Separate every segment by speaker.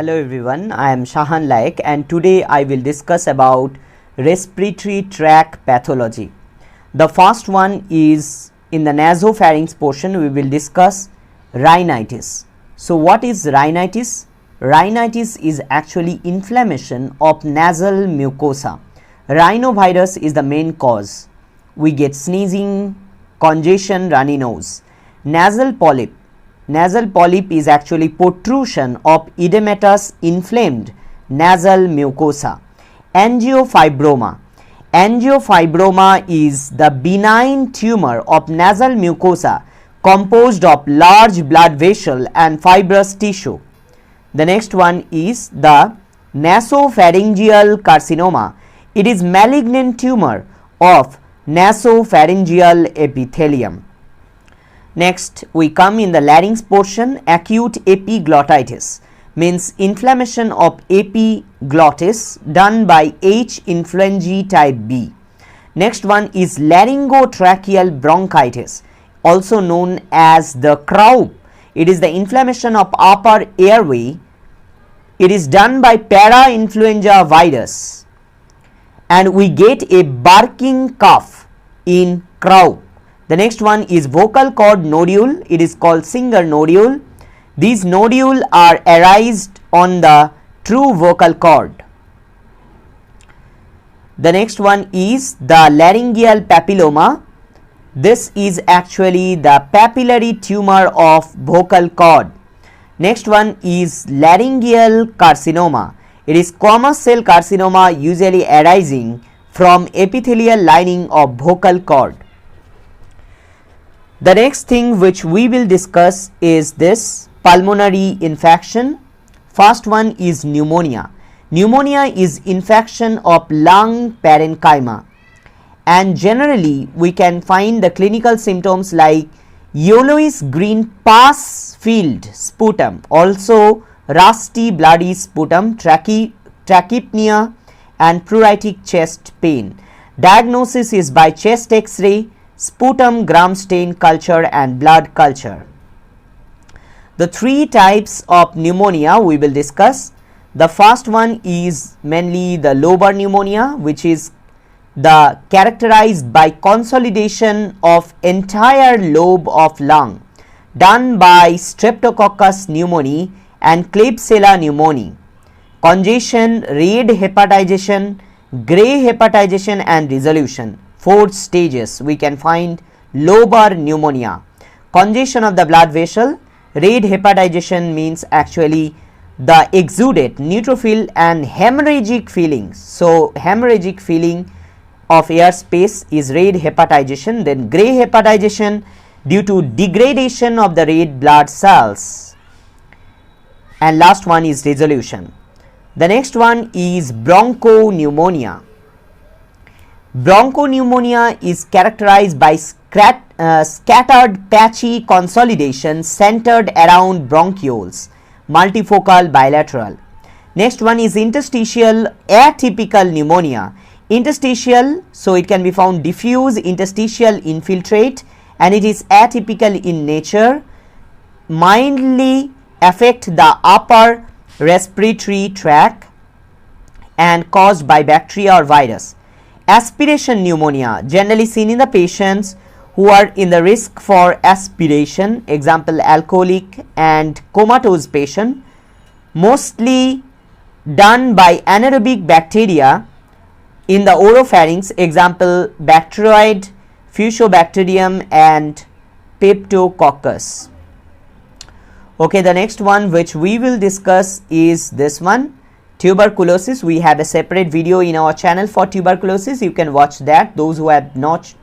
Speaker 1: Hello everyone, I am Shahan Laik and today I will discuss about respiratory tract pathology. The first one is in the nasopharynx portion we will discuss rhinitis. So what is rhinitis? Rhinitis is actually inflammation of nasal mucosa. Rhinovirus is the main cause. We get sneezing, congestion, runny nose. Nasal polyp. Nasal polyp is actually protrusion of edematous inflamed nasal mucosa. Angiofibroma. Angiofibroma is the benign tumor of nasal mucosa composed of large blood vessel and fibrous tissue. The next one is the nasopharyngeal carcinoma. It is malignant tumor of nasopharyngeal epithelium. Next we come in the larynx portion. Acute epiglottitis means inflammation of epiglottis done by H. influenzae type B. Next one is laryngotracheal bronchitis, also known as the croup. It is the inflammation of upper airway. It is done by parainfluenza virus and we get a barking cough in croup. The next one is vocal cord nodule. It is called Singer nodule. These nodules are arised on the true vocal cord. The next one is the laryngeal papilloma. This is actually the papillary tumor of vocal cord. Next one is laryngeal carcinoma. It is squamous cell carcinoma usually arising from epithelial lining of vocal cord. The next thing which we will discuss is this pulmonary infection. First one is pneumonia. Pneumonia is infection of lung parenchyma and generally we can find the clinical symptoms like yellowish green pus filled sputum, also rusty bloody sputum, trachypnea and pruritic chest pain. Diagnosis is by chest X-ray, sputum gram stain culture and blood culture. The three types of pneumonia we will discuss. The first one is mainly the lobar pneumonia, which is the characterized by consolidation of entire lobe of lung done by Streptococcus pneumoniae and Klebsiella pneumoniae. Congestion, red hepatization, gray hepatization and resolution. 4 stages we can find lobar pneumonia. Congestion of the blood vessel, red hepatization means actually the exudate neutrophil and hemorrhagic feelings. So hemorrhagic feeling of air space is red hepatization. Then gray hepatization due to degradation of the red blood cells, and last one is resolution. The next one is bronchopneumonia. Bronchopneumonia is characterized by scattered patchy consolidation centered around bronchioles, multifocal bilateral. Next one is interstitial atypical pneumonia. Interstitial, so it can be found diffuse interstitial infiltrate and it is atypical in nature, mildly affect the upper respiratory tract and caused by bacteria or virus. Aspiration pneumonia generally seen in the patients who are in the risk for aspiration, example alcoholic and comatose patient, mostly done by anaerobic bacteria in the oropharynx, example Bacteroid, Fusobacterium and Peptococcus. Okay, the next one which we will discuss is this one, tuberculosis. We have a separate video in our channel for tuberculosis. You can watch that, those who have not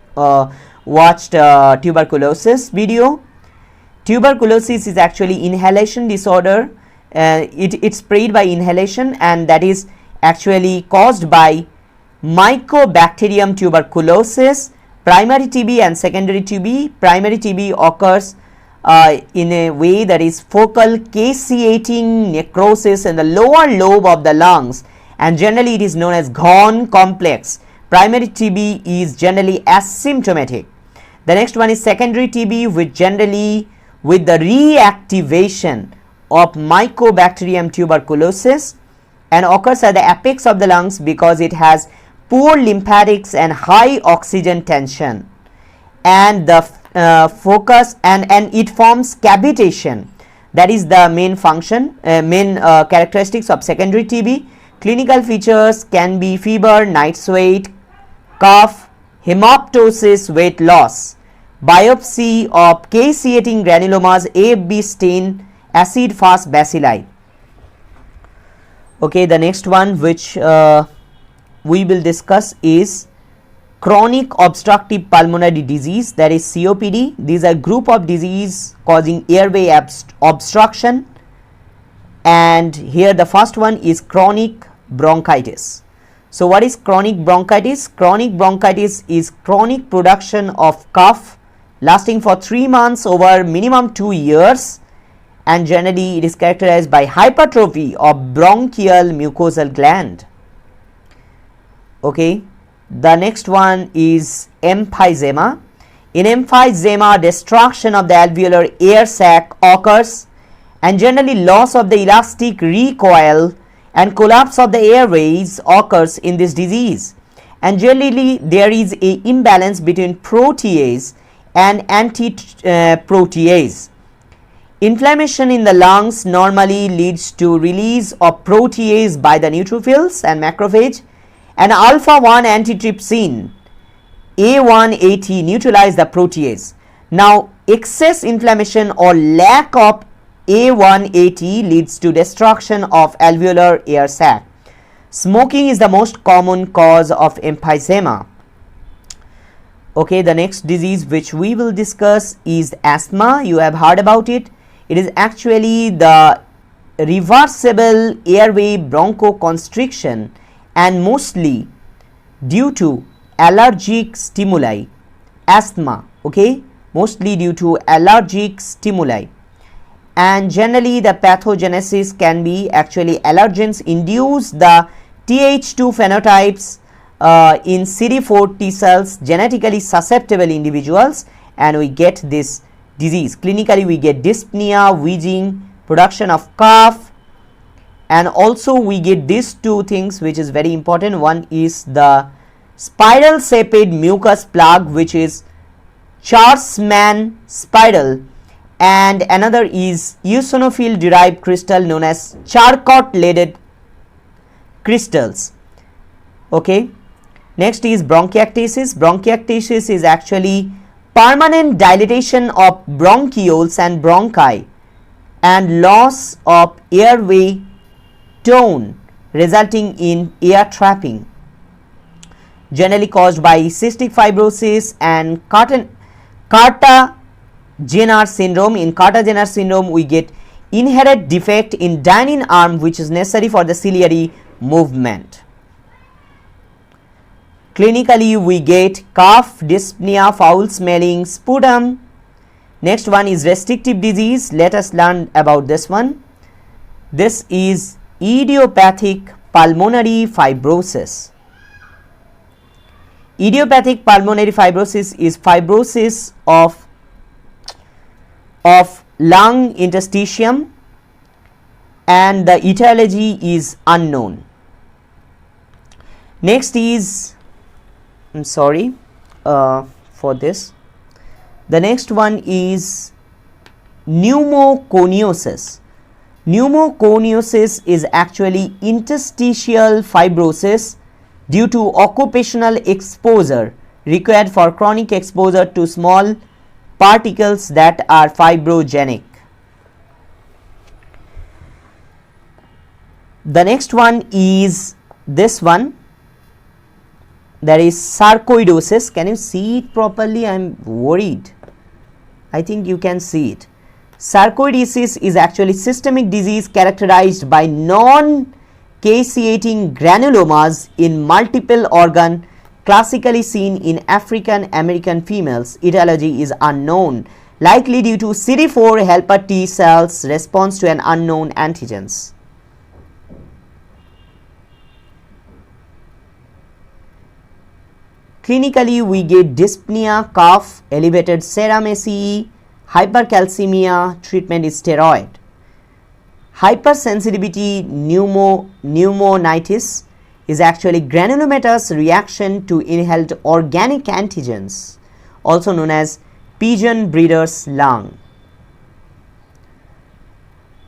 Speaker 1: watched tuberculosis video. Tuberculosis is actually inhalation disorder. It's spread by inhalation and that is actually caused by Mycobacterium tuberculosis, primary TB and secondary TB. Primary TB occurs in a way that is focal caseating necrosis in the lower lobe of the lungs and generally it is known as Ghon complex. Primary TB is generally asymptomatic. The next one is secondary TB, which generally with the reactivation of Mycobacterium tuberculosis and occurs at the apex of the lungs because it has poor lymphatics and high oxygen tension, and the focus and it forms cavitation. That is the main function, characteristics of secondary TB. Clinical features can be fever, night sweat, cough, hemoptysis, weight loss, biopsy of caseating granulomas, AFB stain, acid fast bacilli. Okay, the next one which we will discuss is chronic obstructive pulmonary disease, that is COPD. These are group of disease causing airway obstruction, and here the first one is chronic bronchitis. So what is chronic bronchitis? Chronic bronchitis is chronic production of cough lasting for 3 months over minimum 2 years, and generally it is characterized by hypertrophy of bronchial mucosal gland. Okay, the next one is emphysema. In emphysema, destruction of the alveolar air sac occurs, and generally loss of the elastic recoil and collapse of the airways occurs in this disease, and generally there is a imbalance between protease and anti-protease. Inflammation in the lungs normally leads to release of protease by the neutrophils and macrophage, and alpha-1 antitrypsin A1AT neutralize the protease. Now excess inflammation or lack of A1AT leads to destruction of alveolar air sac. Smoking is the most common cause of emphysema. Okay, the next disease which we will discuss is asthma. You have heard about it. It is actually the reversible airway bronchoconstriction, and mostly due to allergic stimuli. Asthma, okay, mostly due to allergic stimuli, and generally the pathogenesis can be actually allergens induce the Th2 phenotypes in CD4 T cells, genetically susceptible individuals, and we get this disease. Clinically we get dyspnea, wheezing, production of cough, and also we get these two things which is very important. One is the spiral shaped mucus plug, which is Charcman spiral, and another is eosinophil derived crystal known as Charcot leaded crystals. Okay, next is bronchiectasis. Bronchiectasis is actually permanent dilatation of bronchioles and bronchi and loss of airway tone resulting in air trapping, generally caused by cystic fibrosis and Carter-Jenner syndrome. In Carter-Jenner syndrome we get inherent defect in Dynin arm which is necessary for the ciliary movement. Clinically we get cough, dyspnea, foul smelling, sputum. Next one is restrictive disease. Let us learn about this one. This is idiopathic pulmonary fibrosis. Idiopathic pulmonary fibrosis is fibrosis of lung interstitium, and the etiology is unknown. Next is, I'm sorry for this. The next one is pneumoconiosis. Pneumoconiosis is actually interstitial fibrosis due to occupational exposure required for chronic exposure to small particles that are fibrogenic. The next one is this one, that is sarcoidosis. Can you see it properly? I am worried. I think you can see it. Sarcoidosis is actually systemic disease characterized by non-caseating granulomas in multiple organ, classically seen in African American females. Etiology is unknown, likely due to CD4 helper T cells response to an unknown antigens. Clinically we get dyspnea, cough, elevated serum ACE, hypercalcemia. Treatment is steroid. Hypersensitivity pneumonitis is actually granulomatous reaction to inhaled organic antigens, also known as pigeon breeder's lung.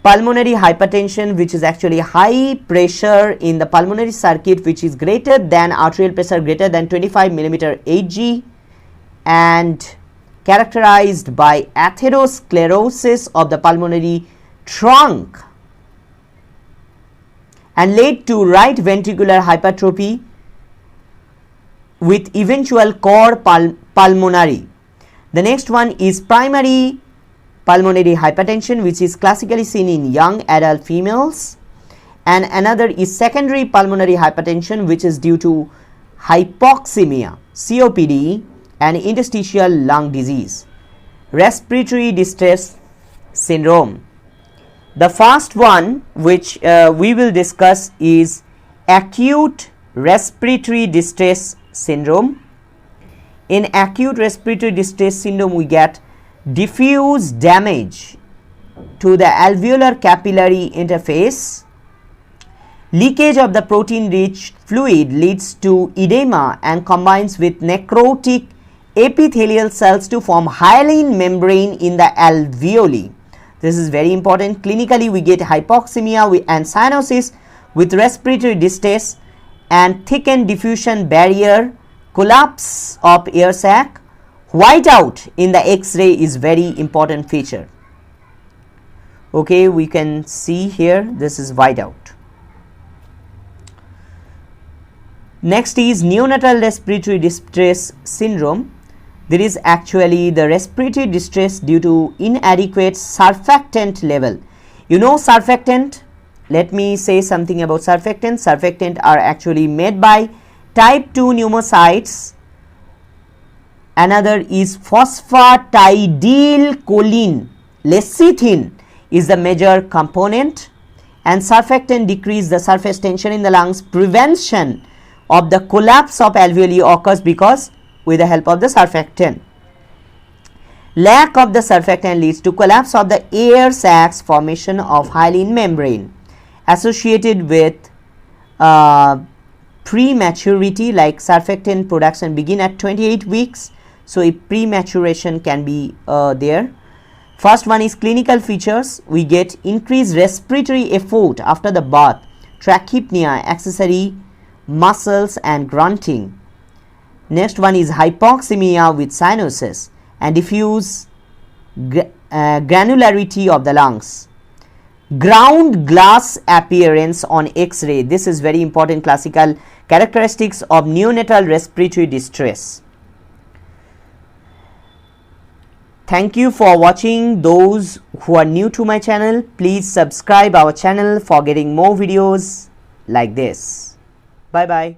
Speaker 1: Pulmonary hypertension, which is actually high pressure in the pulmonary circuit, which is greater than arterial pressure greater than 25 mm Hg, and characterized by atherosclerosis of the pulmonary trunk and led to right ventricular hypertrophy with eventual cor pulmonary. The next one is primary pulmonary hypertension, which is classically seen in young adult females, and another is secondary pulmonary hypertension, which is due to hypoxemia, COPD, and interstitial lung disease. Respiratory distress syndrome. The first one which we will discuss is acute respiratory distress syndrome. In acute respiratory distress syndrome, we get diffuse damage to the alveolar capillary interface. Leakage of the protein rich fluid leads to edema and combines with necrotic epithelial cells to form hyaline membrane in the alveoli. This is very important. Clinically, we get hypoxemia and cyanosis with respiratory distress and thickened diffusion barrier, collapse of air sac. Whiteout in the X-ray is very important feature. Okay, we can see here this is whiteout. Next is neonatal respiratory distress syndrome. There is actually the respiratory distress due to inadequate surfactant level. You know surfactant? Let me say something about surfactant. Surfactant are actually made by type 2 pneumocytes. Another is phosphatidylcholine. Lecithin is the major component, and surfactant decrease the surface tension in the lungs. Prevention of the collapse of alveoli occurs because with the help of the surfactant. Lack of the surfactant leads to collapse of the air sacs, formation of hyaline membrane associated with prematurity, like surfactant production begin at 28 weeks. So, a prematuration can be there. First one is clinical features. We get increased respiratory effort after the birth, trachypnea, accessory muscles and grunting. Next one is hypoxemia with cyanosis and diffuse granularity of the lungs. Ground glass appearance on X-ray. This is very important classical characteristics of neonatal respiratory distress. Thank you for watching. Those who are new to my channel, please subscribe our channel for getting more videos like this. Bye bye.